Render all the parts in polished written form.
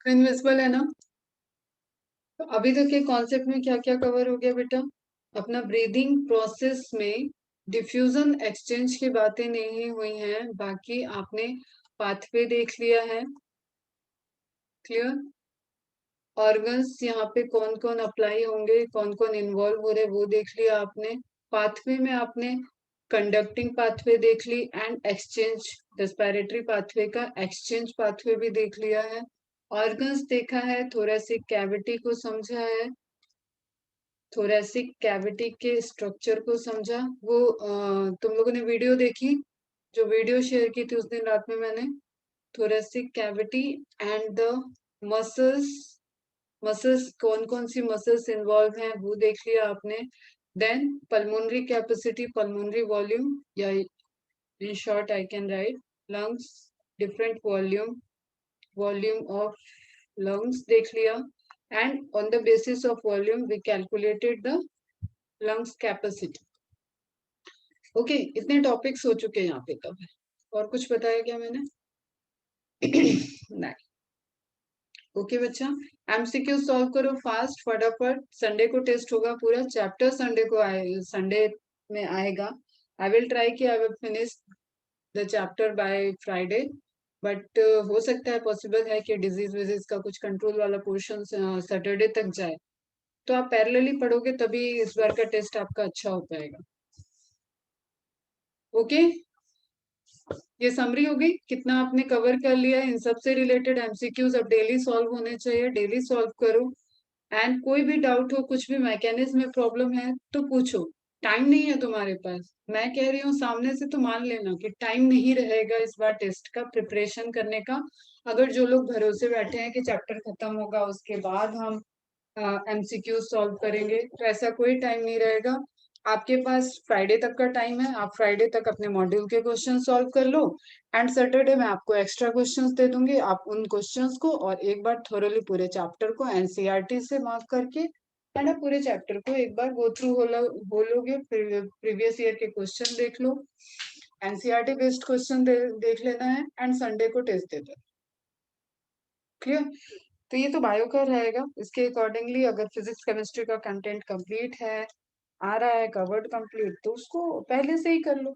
Screen visible है ना? तो अभी तक के कॉन्सेप्ट में क्या क्या कवर हो गया बेटा? अपना ब्रीदिंग प्रोसेस में डिफ्यूजन एक्सचेंज की बातें नहीं हुई हैं, बाकी आपने पाथवे देख लिया है। क्लियर? ऑर्गन्स यहाँ पे कौन कौन अप्लाई होंगे, कौन कौन इन्वॉल्व हो रहे, वो देख लिया आपने। पाथवे में आपने कंडक्टिंग पाथवे देख ली एंड एक्सचेंज रेस्पिरेटरी पाथवे का एक्सचेंज पाथवे भी देख लिया है। ऑर्गन्स देखा है, थोरेसिक कैविटी को समझा है, थोरेसिक कैविटी के स्ट्रक्चर को समझा। वो तुम लोगों ने वीडियो देखी, जो वीडियो शेयर की थी उस दिन रात में मैंने, thoracic cavity and the muscles, muscles कौन कौन सी मसल्स इन्वॉल्व हैं वो देख लिया आपने। Then pulmonary capacity, pulmonary volume, या in short I can write lungs, different volume, volume of lungs देख लिया, and on the basis of volume we calculated the lungs capacity. Okay इतने टॉपिक्स हो चुके हैं यहाँ पे कब, और कुछ बताया क्या मैंने? नहीं। ओके बच्चा, एमसीक्यू सॉल्व करो फास्ट फटाफट, संडे को टेस्ट होगा, पूरा चैप्टर संडे को आए, संडे में आएगा। आई विल ट्राई कि I will finish the chapter by Friday, but हो सकता है, पॉसिबल है कि डिजीज विजीज का कुछ कंट्रोल वाला पोर्शन सैटरडे तक जाए, तो आप पैरेलली पढ़ोगे तभी इस बार का टेस्ट आपका अच्छा हो पाएगा। ओके, ये समरी होगी, कितना आपने कवर कर लिया है, इन सब से रिलेटेड एमसीक्यूज अब डेली सॉल्व होने चाहिए, डेली सॉल्व करो। एंड कोई भी डाउट हो, कुछ भी मैकेनिज्म में प्रॉब्लम है तो पूछो। टाइम नहीं है तुम्हारे पास, मैं कह रही हूँ सामने से, तो मान लेना कि टाइम नहीं रहेगा इस बार टेस्ट का प्रिपरेशन करने का। अगर जो लोग भरोसे बैठे हैं कि चैप्टर खत्म होगा उसके बाद हम एमसीक्यू सॉल्व करेंगे, तो ऐसा कोई टाइम नहीं रहेगा। आपके पास फ्राइडे तक का टाइम है, आप फ्राइडे तक अपने मॉड्यूल के क्वेश्चन सॉल्व कर लो, एंड सैटरडे में आपको एक्स्ट्रा क्वेश्चंस दे दूंगी, आप उन क्वेश्चंस को और एक बार थोरली पूरे चैप्टर को एनसीईआरटी से मार्क करके, एंड आप पूरे चैप्टर को एक बार गो थ्रू हो लोगे, प्रीवियस ईयर के क्वेश्चन देख लो, एनसीईआरटी बेस्ड क्वेश्चन देख लेना है, एंड संडे को टेस्ट दे दो। क्लियर? तो ये तो बायो का रहेगा, इसके अकॉर्डिंगली अगर फिजिक्स केमिस्ट्री का कंटेंट कंप्लीट है, आ रहा है कवर्ड कंप्लीट, तो उसको पहले से ही कर लो,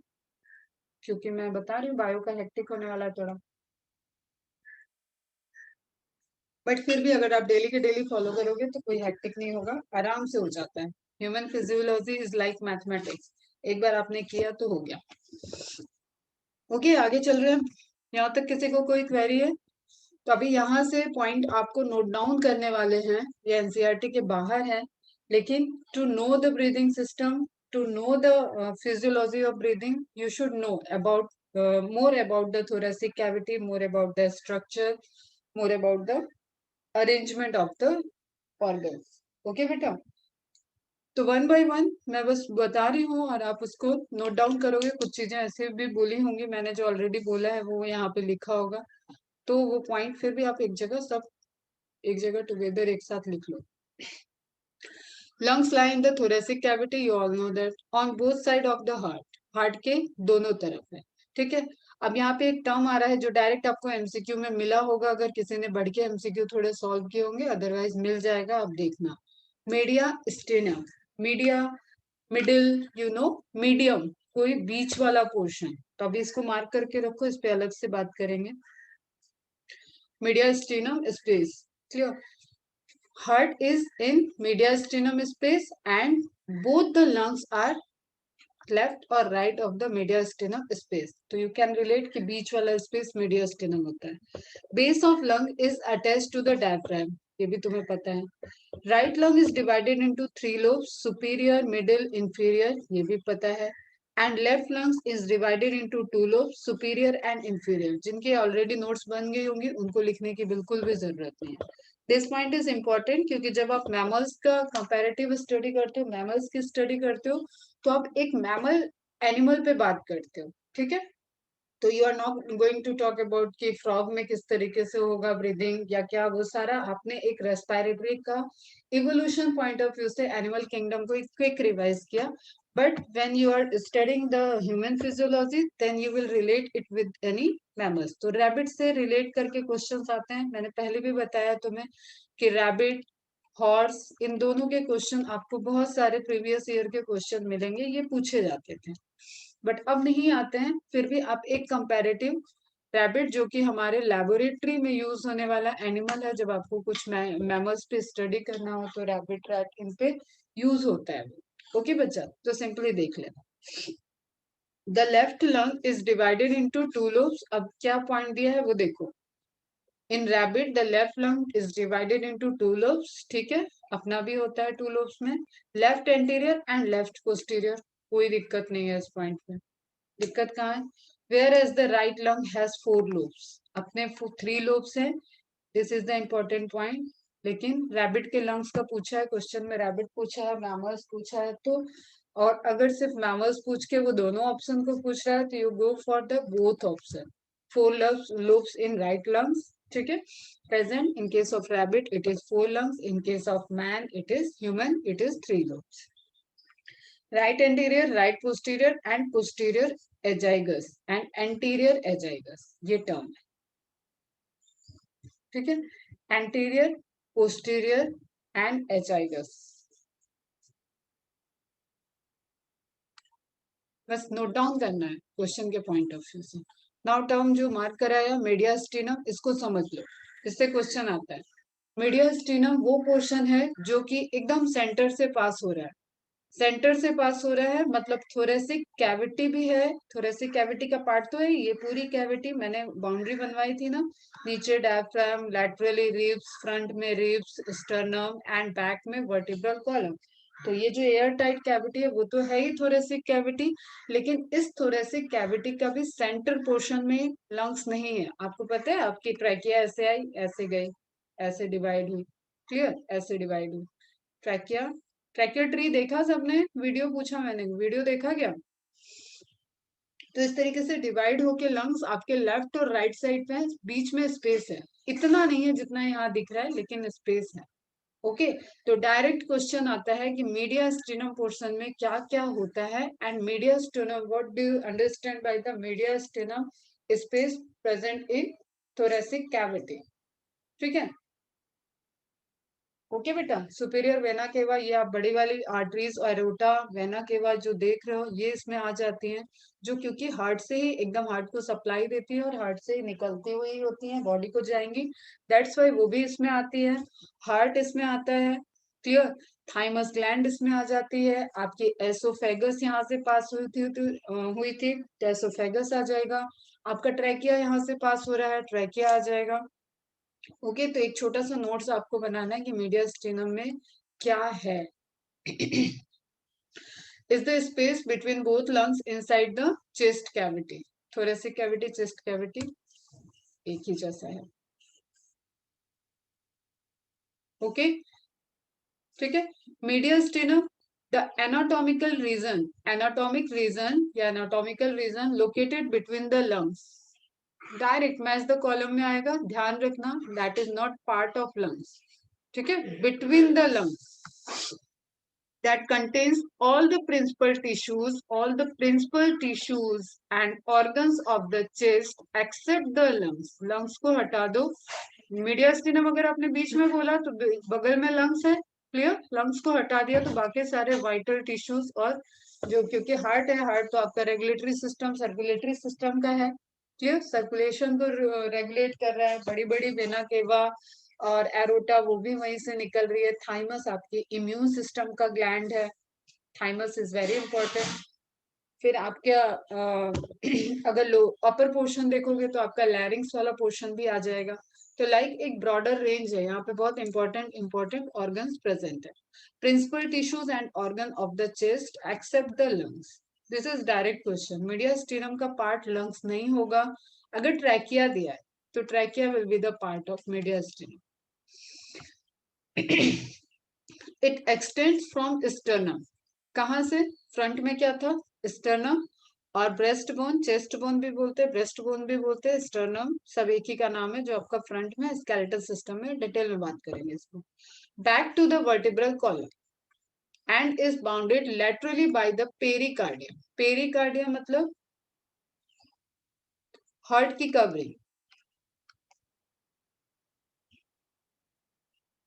क्योंकि मैं बता रही हूँ बायो का हेक्टिक होने वाला है थोड़ा, बट फिर भी अगर आप डेली के डेली फॉलो करोगे तो कोई हेक्टिक नहीं होगा, आराम से हो जाता है। Human physiology is like mathematics, एक बार आपने किया तो हो गया। ओके आगे चल रहे हैं, यहाँ तक किसी को कोई क्वेरी है? तो अभी यहाँ से पॉइंट आपको नोट डाउन करने वाले हैं, ये एनसीईआरटी के बाहर है, लेकिन to know the breathing system, to know the physiology of breathing, you should know about more about the thoracic cavity, more about the structure, more about the arrangement of the organs. Okay बेटा, तो one by one मैं बस बता रही हूँ और आप उसको नोट डाउन करोगे, कुछ चीजें ऐसे भी बोली होंगी मैंने जो ऑलरेडी बोला है वो यहाँ पे लिखा होगा, तो वो पॉइंट फिर भी आप एक जगह सब एक जगह टुगेदर एक साथ लिख लो। Lungs lie in the thoracic cavity, you all know that, on both side of the heart, heart के दोनों तरफ है। ठीक है, अब यहाँ पे एक टर्म आ रहा है जो डायरेक्ट आपको एमसीक्यू में मिला होगा, अगर किसी ने बढ़ के एमसीक्यू थोड़े सॉल्व किए होंगे, अदरवाइज मिल जाएगा, आप देखना। Media stannum, media, middle, you know, medium, कोई बीच वाला पोर्शन, तो अभी इसको मार्क करके रखो, इस पे अलग से बात करेंगे। mediastinum space, clear? Heart is in mediastinum space and both the lungs are left or right of the mediastinum space, तो you can relate कि बीच वाला space mediastinum होता है। base of lung is attached to the diaphragm, ये भी तुम्हें पता है। right lung is divided into 3 lobes, superior, middle, inferior, ये भी पता है। and left lungs is divided into 2 lobes, superior and inferior, जिनके ऑलरेडी नोट्स बन गई होंगी उनको लिखने की बिल्कुल भी जरूरत नहीं है। दिस पॉइंट इज इंपॉर्टेंट क्योंकि जब आप मैमल्स का कंपैरेटिव स्टडी करते हो, मैमल्स की स्टडी करते हो, तो आप एक मैमल एनिमल पे बात करते हो, ठीक है? तो you are not going to talk about कि फ्रॉग में किस तरीके से होगा ब्रीदिंग या क्या, वो सारा आपने एक रेस्पिरेटरी का इवोल्यूशन पॉइंट ऑफ व्यू से एनिमल किंगडम को एक क्विक रिवाइज किया. But when you are studying the human physiology then you will relate it with any mammals. तो रैबिट से रिलेट करके क्वेश्चंस आते हैं. मैंने पहले भी बताया तुम्हें कि रैबिट, हॉर्स, इन दोनों के क्वेश्चन आपको बहुत सारे प्रीवियस ईयर के क्वेश्चन मिलेंगे, ये पूछे जाते थे. बट अब नहीं आते हैं. फिर भी आप एक कंपैरेटिव रैबिट जो कि हमारे लेबोरेटरी में यूज होने वाला एनिमल है, जब आपको कुछ मैमल्स पे स्टडी करना हो तो रैबिट, रैट इन पे यूज होता है. ओके बच्चा, तो सिंपली देख लेना. The left lung is divided into two lobes. अब क्या पॉइंट दिया है वो देखो. In rabbit the left lung is divided into two lobes. ठीक है, अपना भी होता है टू लोब्स में. Left anterior and left posterior. कोई दिक्कत नहीं है इस पॉइंट पे. दिक्कत कहाँ है? Whereas the right lung has 4 lobes. अपने 3 लोब्स हैं. This is the important point. लेकिन रैबिट के लंग्स का पूछा है क्वेश्चन में, रैबिट पूछा है, मैमल्स पूछा है, तो और अगर सिर्फ मैमल्स पूछ के वो दोनों ऑप्शन को पूछ रहा है तो you go for the both option. 4 lobes in right lungs. ठीक है, present. In case of rabbit it is 4 lungs. In case of man it is human it is 3 lobes. Right anterior, right posterior and posterior azygus and anterior azygus, ये term है. ठीक है, anterior, posterior and azygus. बस note down करना है question के point of view से. Now term जो मार्क कराया मीडियास्टिनम, इसको समझ लो, इससे क्वेश्चन आता है. मीडियास्टिनम वो पोर्शन है जो कि एकदम सेंटर से पास हो रहा है. सेंटर से पास हो रहा है मतलब थोरेसिक कैविटी भी है. थोरेसिक कैविटी का पार्ट तो है ये पूरी कैविटी. मैंने बाउंड्री बनवाई थी ना, नीचे डायफ्राम, लैटरली रिब्स, फ्रंट में रिब्स, स्टर्नम एंड बैक में वर्टिब्रल कॉलम. तो ये जो एयर टाइट कैविटी है वो तो है ही थोरेसिक कैविटी. लेकिन इस थोरेसिक कैविटी का भी सेंटर पोर्शन में लंग्स नहीं है. आपको पता है आपकी ट्रैकिया ऐसे आई, ऐसे गई, ऐसे डिवाइड हुई. क्लियर, ऐसे डिवाइड हुई ट्रैकिया. ट्रैकिया ट्री देखा सबने? वीडियो पूछा मैंने, वीडियो देखा क्या? तो इस तरीके से डिवाइड होके लंग्स आपके लेफ्ट और राइट साइड पे, बीच में स्पेस है. इतना नहीं है जितना यहाँ दिख रहा है, लेकिन स्पेस है. ओके, तो डायरेक्ट क्वेश्चन आता है कि मीडियास्टिनम पोर्शन में क्या क्या होता है. And mediastinum, what do you understand by the mediastinum space present in thoracic cavity. ठीक है, ओके बेटा. सुपीरियर वेना केवा, ये आप बड़ी वाली आर्टरीज, एरोटा, वेना केवा जो देख रहे हो ये इसमें आ जाती हैं, जो क्योंकि हार्ट से ही एकदम हार्ट को सप्लाई देती है और हार्ट से ही निकलती हुई होती हैं, बॉडी को जाएंगी. दैट्स वाई वो भी इसमें आती है. हार्ट इसमें आता है. क्लियर. थाइमस ग्लैंड इसमें आ जाती है. आपकी एसोफेगस यहाँ से पास हुई थी तो एसोफेगस आ जाएगा. आपका ट्रैकिया यहाँ से पास हो रहा है, ट्रैकिया आ जाएगा. ओके, तो एक छोटा सा नोट्स आपको बनाना है कि मीडियास्टिनम में क्या है. Is the space between both lungs inside the chest cavity. Thoracic cavity, chest cavity एक ही जैसा है. ओके, ठीक है. Mediastinum, the anatomical region, anatomic region या anatomical region located between the lungs. Direct match the column में आएगा, ध्यान रखना. That is not part of lungs. ठीक है, between the lungs that contains all the principal tissues and organs of the chest except the lungs. lungs को हटा दो. Mediastinum अगर आपने बीच में बोला तो बगल में लंग्स है. क्लियर, लंग्स को हटा दिया तो बाकी सारे वाइटल टिश्यूज और जो, क्योंकि हार्ट है, हार्ट तो आपका रेगुलेटरी सिस्टम, सर्कुलेटरी सिस्टम का है. क्लियर, सर्कुलेशन को रेगुलेट कर रहा है. बड़ी बड़ी वेना केवा और एरोटा वो भी वहीं से निकल रही है. थाइमस आपके इम्यून सिस्टम का ग्लैंड है. Thymus is very important. फिर आपका अगर लो अपर पोर्शन देखोगे तो आपका लैरिंग्स वाला पोर्शन भी आ जाएगा. तो लाइक एक ब्रॉडर रेंज है यहाँ पे. बहुत इंपॉर्टेंट इंपॉर्टेंट ऑर्गन्स प्रेजेंट है. Principal tissues and organ of the chest except the lungs. This is direct question. Mediastinum का पार्ट लंग्स नहीं होगा. अगर ट्रैकिया दिया है तो trachea will be the part of mediastinum. It extends from sternum. कहां से? फ्रंट में क्या था? स्टर्नम. और ब्रेस्ट बोन, चेस्ट बोन भी बोलते हैं, ब्रेस्ट बोन भी बोलते हैं, स्टर्नम, सब एक ही का नाम है जो आपका फ्रंट में स्केलेटल सिस्टम में, डिटेल में बात करेंगे इसको। Back to the vertebral column and is bounded laterally by the pericardium. Pericardium मतलब हार्ट की कवरिंग,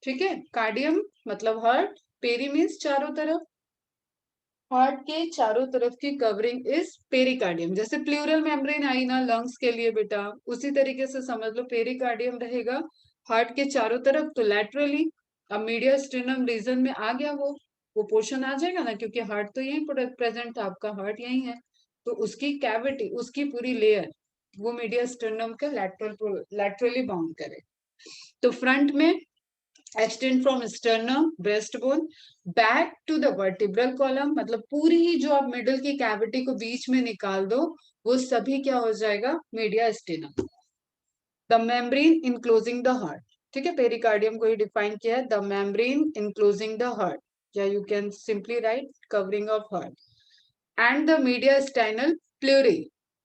ठीक है। कार्डियम मतलब हार्ट, पेरी मीन्स चारों तरफ, हार्ट के चारों तरफ की कवरिंग इज पेरिकार्डियम। जैसे प्लूरल मेम्ब्रेन आई ना लंग्स के लिए बेटा, उसी तरीके से समझ लो पेरिकार्डियम रहेगा हार्ट के चारों तरफ, तो लैटरली अब मीडिया स्टेनम रीजन में आ गया वो पोर्शन आ जाएगा ना, क्योंकि हार्ट तो यही प्रेजेंट था, आपका हार्ट यही है, तो उसकी कैविटी, उसकी पूरी लेयर वो मीडिया स्टेनम के लैटरली बाउंड करे। तो फ्रंट में extend from sternum breastbone back to the vertebral column, मतलब पूरी ही जो आप मिडल की कैविटी को बीच में निकाल दो वो सभी क्या हो जाएगा, mediastinum. The membrane enclosing the heart, ठीक है, पेरिकार्डियम को ही डिफाइन किया है, the membrane enclosing the heart, या you can simply write covering of heart, and the mediastinal pleurae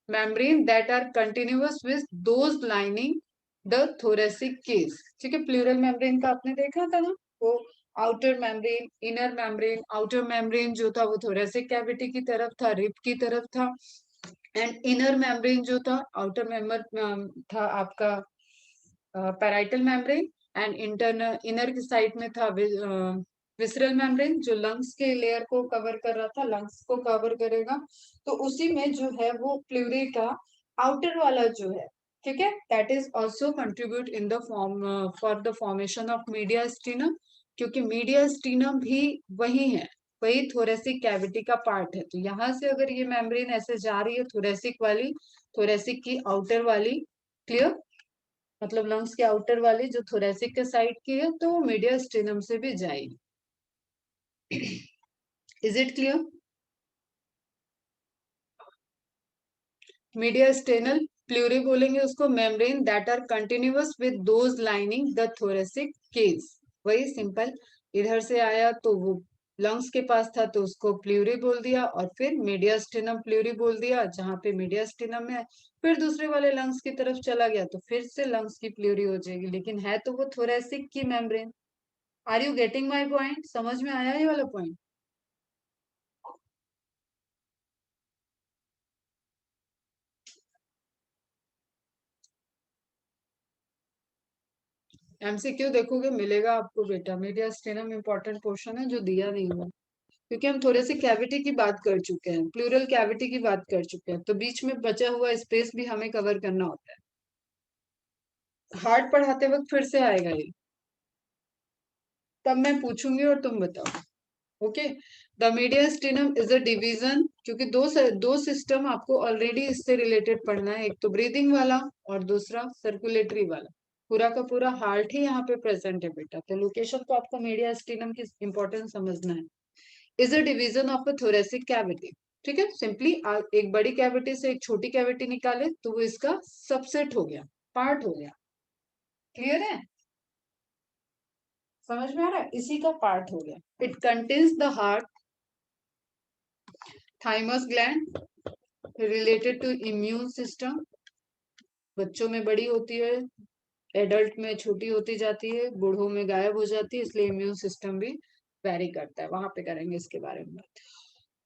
membrane that are continuous with those lining the thoracic case, ठीक है। Pleural membrane का आपने देखा था ना, वो outer membrane, inner membrane, outer membrane जो था वो थोरेसिक कैविटी की तरफ था, रिब की तरफ था, एंड इनर मेम्ब्रेन जो था, आउटर मेम्बर था आपका parietal membrane, and internal inner की साइड में था विसरल मेम्ब्रेन जो लंग्स के लेयर को कवर कर रहा था, लंग्स को कवर करेगा, तो उसी में जो है वो प्लूरे का आउटर वाला जो है, ठीक है, that is also contribute in the form for the formation of mediastinum, क्योंकि मीडिया स्टीनम भी वही है, वही थोरेसिक कैविटी का पार्ट है। तो यहाँ से अगर ये मेम्ब्रेन ऐसे जा रही है थोरेसिक वाली, थोरेसिक की आउटर वाली, क्लियर, मतलब लंग्स के आउटर वाली जो थोरेसिक के साइड की है, तो वो मीडिया स्टेनम से भी जाएगी। Is it clear? Mediastinal pleura बोलेंगे उसको, membrane that are continuous with those lining the thoracic case, वही सिंपल, इधर से आया तो वो लंग्स के पास था तो उसको प्लूरी बोल दिया, और फिर मीडिया स्टेनम प्लूरी बोल दिया जहां पे मीडिया स्टेनम है, फिर दूसरे वाले लंग्स की तरफ चला गया तो फिर से लंग्स की प्लूरी हो जाएगी, लेकिन है तो वो थोरेसिक की membrane. Are you getting my point? समझ में आया ये वाला पॉइंट? एमसीक्यू देखोगे मिलेगा आपको बेटा, मीडिया स्टेनम इंपॉर्टेंट पोर्शन है जो दिया नहीं हुआ, क्योंकि हम थोड़े से कैविटी की बात कर चुके हैं, प्लूरल कैविटी की बात कर चुके हैं, तो बीच में बचा हुआ स्पेस भी हमें कवर करना होता है। हार्ट पढ़ाते वक्त फिर से आएगा ये, तब मैं पूछूंगी और तुम बताओ। Okay, the media stannum is a division, क्योंकि दो सिस्टम आपको ऑलरेडी इससे रिलेटेड पढ़ना है, एक तो ब्रीदिंग वाला और दूसरा सर्कुलेटरी वाला, पूरा का पूरा हार्ट ही यहाँ पे प्रेजेंट है बेटा, तो लोकेशन तो आपको मीडिया स्टेनम की इंपॉर्टेंस समझना है। Is a division of a thoracic cavity, ठीक है, सिंपली एक बड़ी कैविटी से एक छोटी कैविटी निकाले तो वो इसका सबसेट हो गया, पार्ट हो गया, क्लियर है, समझ में आ रहा है, इसी का पार्ट हो गया। It contains the heart, thymus gland related to immune system, बच्चों में बड़ी होती है, एडल्ट में छोटी होती जाती है, बूढ़ों में गायब हो जाती है, इसलिए इम्यून सिस्टम भी वेरी करता है, वहां पे करेंगे इसके बारे में।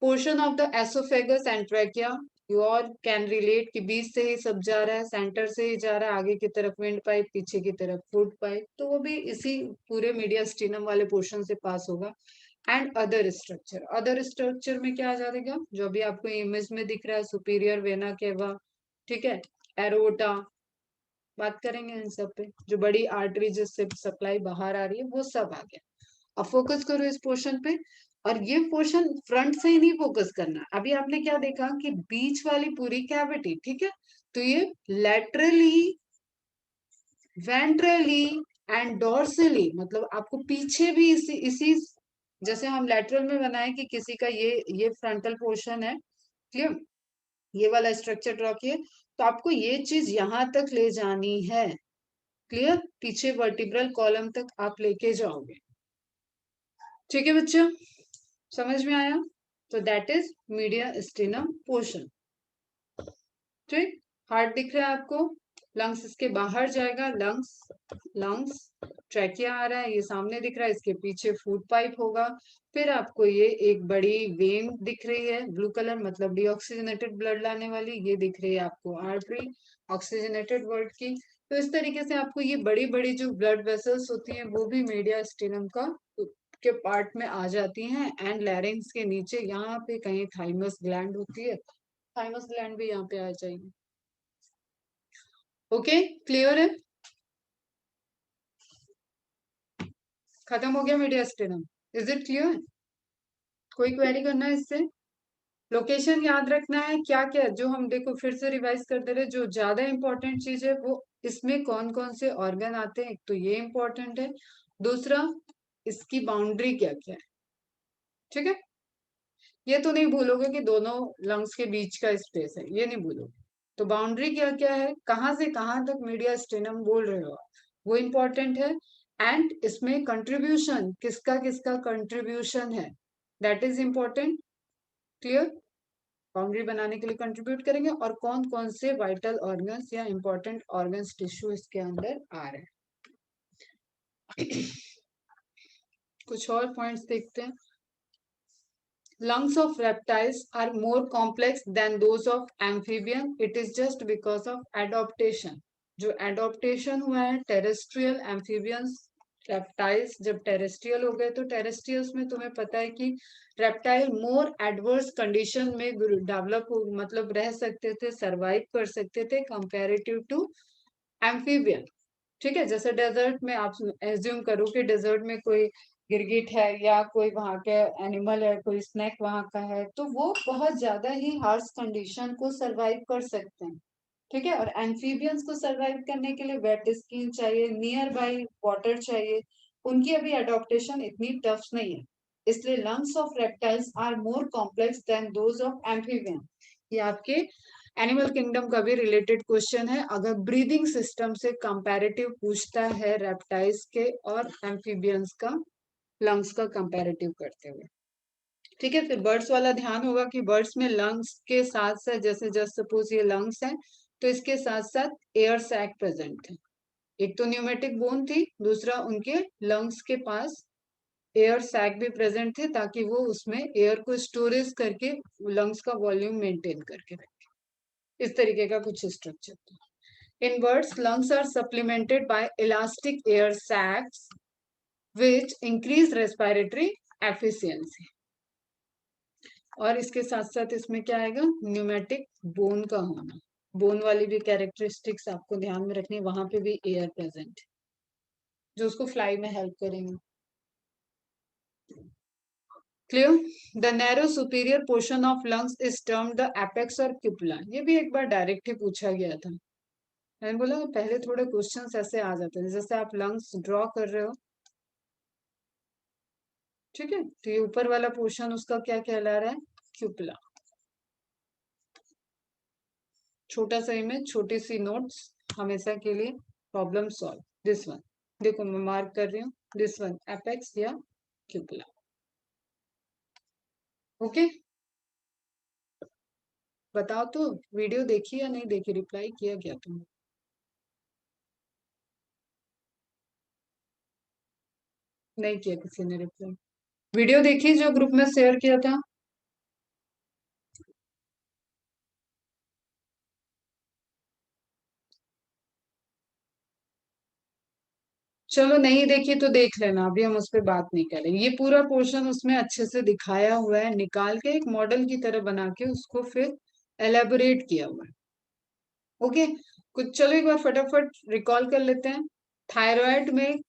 Portion of the oesophagus and trachea, you और कैन रिलेट कि बीच से ही सब जा रहा है, सेंटर से ही जा रहा है, आगे की तरफ विंड पाइप, पीछे की तरफ फूड पाइप, तो वो भी इसी पूरे मीडिया स्टीनम वाले पोर्शन से पास होगा। एंड अदर स्ट्रक्चर में क्या आ जाएगा, जो भी आपको इमेज में दिख रहा है, सुपीरियर वेना केवा, ठीक है, एरोटा, बात करेंगे इन सब पे, जो बड़ी आर्टरी जिससे सप्लाई बाहर आ रही है वो सब आ गया। अब फोकस करो इस पोर्शन पे, और ये पोर्शन फ्रंट से ही नहीं फोकस करना, अभी आपने क्या देखा कि बीच वाली पूरी कैविटी, ठीक है, तो ये लेटरली, वेंट्रली एंड डॉर्सली, मतलब आपको पीछे भी इसी जैसे हम लेटरल में बनाए कि किसी का ये फ्रंटल पोर्शन है, क्लियर, ये वाला स्ट्रक्चर ड्रॉ किए, तो आपको ये चीज यहां तक ले जानी है, क्लियर, पीछे वर्टिब्रल कॉलम तक आप लेके जाओगे, ठीक है बच्चा, समझ में आया? तो that is media stannum portion. ठीक, हार्ट दिख रहा है आपको, लंग्स इसके बाहर जाएगा, लंग्स ट्रैकिया आ रहा है, ये सामने दिख रहा है, इसके पीछे फूड पाइप होगा, फिर आपको ये एक बड़ी वेन दिख रही है ब्लू कलर, मतलब डीऑक्सीजनेटेड ब्लड लाने वाली, ये दिख रही है आपको आर्टरी ऑक्सीजनेटेड ब्लड की। तो इस तरीके से आपको ये बड़ी बड़ी जो ब्लड वेसल्स होती हैं वो भी मीडियास्टिनम का के पार्ट में आ जाती हैं। एंड लैरिंग्स के नीचे यहाँ पे कहीं थाइमस ग्लैंड होती है, थाइमस ग्लैंड भी यहाँ पे आ जाएगी। ओके, क्लियर है, खत्म हो गया मीडियास्टिनम, इज इट क्लियर? कोई क्वेरी करना है इससे? लोकेशन याद रखना है, क्या क्या जो हम देखो फिर से रिवाइज करते रहे, जो ज्यादा इंपॉर्टेंट चीज है वो इसमें कौन कौन से ऑर्गन आते हैं, एक तो ये इंपॉर्टेंट है, दूसरा इसकी बाउंड्री क्या क्या है, ठीक है। ये तो नहीं भूलोगे कि दोनों लंग्स के बीच का स्पेस है, ये नहीं भूलोगे। तो बाउंड्री क्या क्या है, कहाँ से कहाँ तक मीडिया स्टेनम बोल रहे हो आप, वो इम्पोर्टेंट है। एंड इसमें कंट्रीब्यूशन किसका किसका कंट्रीब्यूशन है, that is important, clear. Boundary बनाने के लिए कंट्रीब्यूट करेंगे, और कौन कौन से वाइटल ऑर्गन्स या इंपॉर्टेंट ऑर्गन्स टिश्यू इसके अंदर आ रहे हैं। कुछ और पॉइंट्स देखते हैं। Lungs of reptiles are more complex than those of amphibian. It is just because of adaptation. जो adaptation हुआ है terrestrial amphibians reptiles जब terrestrial हो गए, तो terrestrials में तुम्हें पता है कि reptile more adverse condition में develop मतलब रह सकते थे, survive कर सकते थे comparative to amphibian। ठीक है, जैसे डेजर्ट में आप एज्यूम करो कि डेजर्ट में कोई गिरगिट है या कोई वहां के एनिमल है, कोई स्नेक वहां का है, तो वो बहुत ज्यादा ही हार्श कंडीशन को सरवाइव कर सकते हैं। ठीक है, और एम्फीबियंस को सरवाइव करने के लिए वेट स्किन चाहिए, नियर बाई वाटर चाहिए, उनकी अभी अडोप्टेशन इतनी टफ नहीं है। इसलिए lungs of reptiles are more complex than those of amphibian. ये आपके एनिमल किंगडम का भी रिलेटेड क्वेश्चन है, अगर ब्रीदिंग सिस्टम से कंपैरेटिव पूछता है रेप्टाइल्स के और एम्फीबियंस का लंग्स का कंपैरेटिव करते हुए। ठीक है, फिर बर्ड्स वाला ध्यान होगा कि बर्ड्स में लंग्स के साथ साथ, जैसे जस्ट सपोज ये लंग्स है, तो इसके साथ साथ एयर सैक प्रेजेंट है। एक तो न्यूमेटिक बोन थी, दूसरा उनके लंग्स के पास एयर सैक भी प्रेजेंट थे, ताकि वो उसमें एयर को स्टोरेज करके लंग्स का वॉल्यूम मेंटेन करके रखे। इस तरीके का कुछ स्ट्रक्चर था। In birds, lungs are supplemented by elastic air sacs, which increase respiratory efficiency. और इसके साथ साथ इसमें क्या आएगा, न्यूमेटिक बोन का होना, बोन वाली भी कैरेक्टरिस्टिक्स आपको ध्यान में रखनी है, वहां पे भी एयर प्रेजेंट जो उसको फ्लाई में हेल्प करेंगे। Clear? The narrow superior portion of lungs is termed the apex और क्यूपुला। ये भी एक बार डायरेक्ट ही पूछा गया था, मैंने बोला पहले थोड़े क्वेश्चंस ऐसे आ जाते हैं, जैसे आप लंग्स ड्रॉ कर रहे हो, ठीक है, तो ये ऊपर वाला पोर्शन उसका क्या कहला रहा है, क्यूपुला। छोटा सा इमेज, छोटी सी नोट्स, हमेशा के लिए प्रॉब्लम सॉल्व। दिस वन देखो मैं मार्क कर रही हूँ, दिस वन एपेक्स या क्यूपुला। ओके, बताओ तो वीडियो देखी या नहीं देखी, रिप्लाई किया क्या तुमने? नहीं किया किसी ने रिप्लाई। वीडियो देखी जो ग्रुप में शेयर किया था? चलो नहीं देखी तो देख लेना, अभी हम उस पर बात नहीं करेंगे। ये पूरा पोर्शन उसमें अच्छे से दिखाया हुआ है, निकाल के एक मॉडल की तरह बना के उसको फिर एलेबोरेट किया हुआ है। ओके, कुछ चलो एक बार फटाफट रिकॉल कर लेते हैं। थायराइड में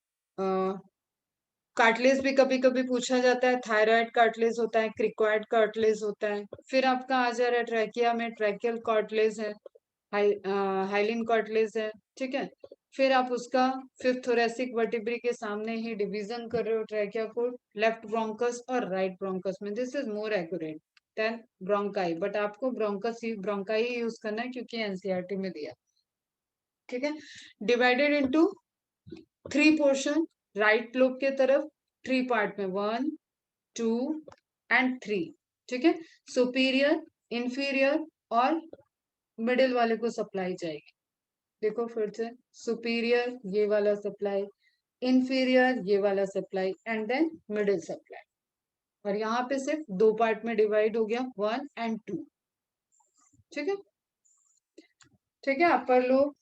कार्टिलेज भी कभी कभी पूछा जाता है, थायराइड कार्टिलेज होता है, क्रिकॉइड कार्टिलेज होता है। फिर आपका आ जा रहा है ट्रैकिया में ट्रैकियल कार्टिलेज है, हाइलिन कार्टिलेज है, ठीक है। फिर आप उसका फिफ्थ थोरेसिक वर्टिब्री के सामने ही डिवीजन कर रहे हो ट्रैकिया को, लेफ्ट ब्रोंकस और राइट ब्रोंकस में। This is more accurate then bronchi, but आपको ब्रोंकस ही ब्रोंकाई ही यूज करना है क्योंकि एनसीईआरटी में दिया, ठीक है। Divided into three portion, right lobe के तरफ थ्री पार्ट में, 1 2 एंड 3, ठीक है। सुपीरियर, इंफीरियर और मिडिल वाले को सप्लाई जाएगी। देखो फिर से, सुपीरियर ये वाला सप्लाई, इंफीरियर ये वाला supply, and then middle supply. और यहाँ पे सिर्फ दो पार्ट में डिवाइड हो गया, 1 एंड 2। ठीक है, ठीक है, अपर लोब,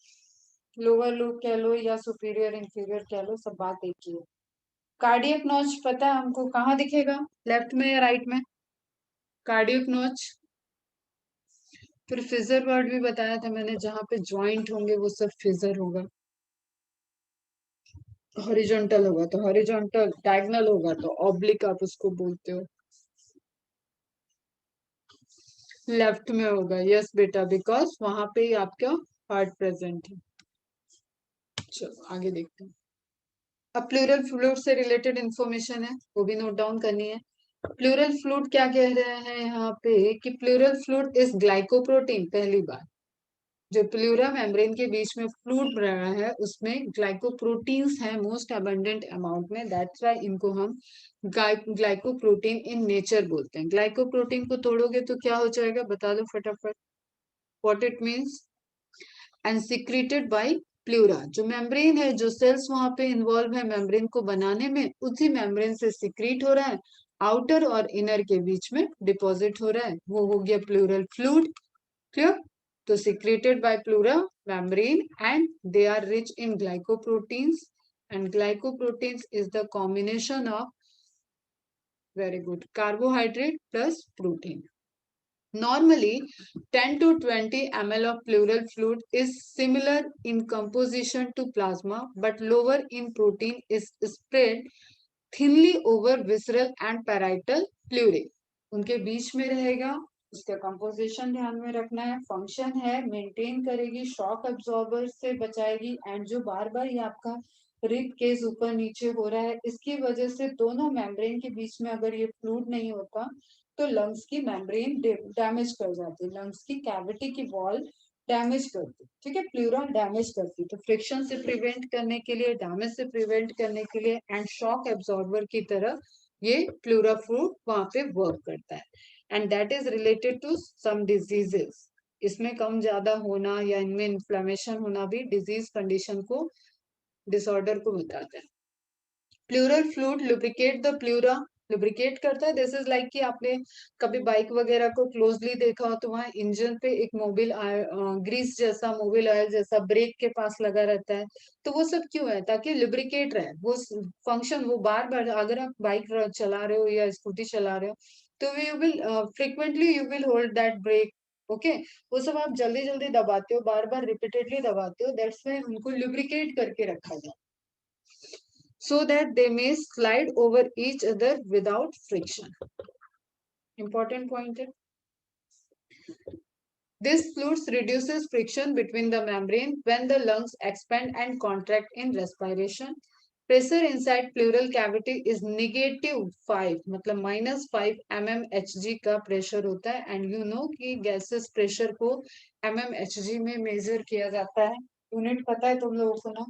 लोअर लोब कह लो या सुपीरियर इंफीरियर कह लो, सब बात एक ही है। कार्डियक नॉच पता है हमको कहाँ दिखेगा, लेफ्ट में या राइट में? कार्डियक नॉच, फिर फिजर वर्ड भी बताया था मैंने, जहां पे ज्वाइंट होंगे वो सब फिजर होगा। हॉरिजॉन्टल होगा तो हॉरिजॉन्टल, डायगोनल होगा तो ऑब्लिक आप उसको बोलते हो। लेफ्ट में होगा, यस बेटा, बिकॉज वहां पे ही आपका हार्ट प्रेजेंट है। चलो आगे देखते हैं। अब प्लूरल फ्लूइड से रिलेटेड इंफॉर्मेशन है, वो भी नोट डाउन करनी है। प्लूरल फ्लूइड क्या कह रहे हैं यहाँ पे कि प्लूरल फ्लूइड इज ग्लाइकोप्रोटीन। पहली बात, जो प्लूरा मेम्ब्रेन के बीच में फ्लूइड रहा है उसमें ग्लाइकोप्रोटीन्स हैं मोस्ट अबंडेंट अमाउंट में, दैट्स व्हाई इनको हम ग्लाइकोप्रोटीन इन नेचर बोलते हैं। ग्लाइकोप्रोटीन को तोड़ोगे तो क्या हो जाएगा, बता दो फटाफट, what it means. And secreted by pleura, जो मेम्ब्रेन है, जो सेल्स वहां पे इन्वॉल्व है मेम्ब्रेन को बनाने में, उसी मेम्ब्रेन से सिक्रीट हो रहा है, आउटर और इनर के बीच में डिपॉजिट हो रहा है, वो हो गया प्लूरल फ्लूइड। क्लियर? तो secreted by pleura membrane and they are rich in glycoproteins, and glycoproteins is the combination of, very good, carbohydrate plus protein. Normally 10 to 20 ml of pleural fluid is similar in composition to plasma but lower in protein, is spread thinly over visceral and parietal pleurae. उनके बीच में रहेगा, उसका composition ध्यान में रखना है, function है maintain करेगी, शॉक एब्जॉर्बर से बचाएगी, एंड जो बार बार ये आपका रिब केस ऊपर नीचे हो रहा है, इसकी वजह से दोनों मेम्ब्रेन के बीच में अगर ये फ्लूइड नहीं होता तो लंग्स की मेम्ब्रेन डैमेज कर जाती, लंग्स की कैविटी की वॉल डैमेज करती। ठीक है, प्लूरा डैमेज करती, तो फ्रिक्शन से प्रिवेंट करने के लिए, डैमेज से प्रिवेंट करने के लिए एंड शॉक एब्जॉर्बर की तरह ये प्लूरा फ्लूइड वहां पे वर्क करता है, and that is related to some diseases. इसमें कम ज्यादा होना या इनमें इन्फ्लेमेशन होना भी डिजीज कंडीशन को, डिसऑर्डर को बताता है। Pleural fluid lubricate the pleura, lubricate करता है। दिस इज लाइक कि आपने कभी बाइक वगैरह को क्लोजली देखा हो तो वहां इंजन पे एक मोबिल ग्रीस जैसा, मोबिल ऑयल जैसा ब्रेक के पास लगा रहता है, तो वो सब क्यों है, ताकि लुब्रिकेट रहे वो फंक्शन, वो बार बार अगर आप बाइक चला रहे हो या स्कूटी चला रहे हो तो you will frequently you will hold that brake. Okay, वो सब आप जल्दी जल्दी दबाते हो, बार बार रिपीटेडली दबाते हो, दैट्स व्हाई उनको लुब्रिकेट करके रखा जाए, so that they may slide over each other without friction. Important point. This fluid reduces friction between the membrane when the lungs expand and contract in respiration. Pressure inside pleural cavity is -5, मतलब -5 mmHg का pressure होता है, and you know कि gases pressure को mmHg में major किया जाता है। यूनिट पता है तुम लोगों को ना?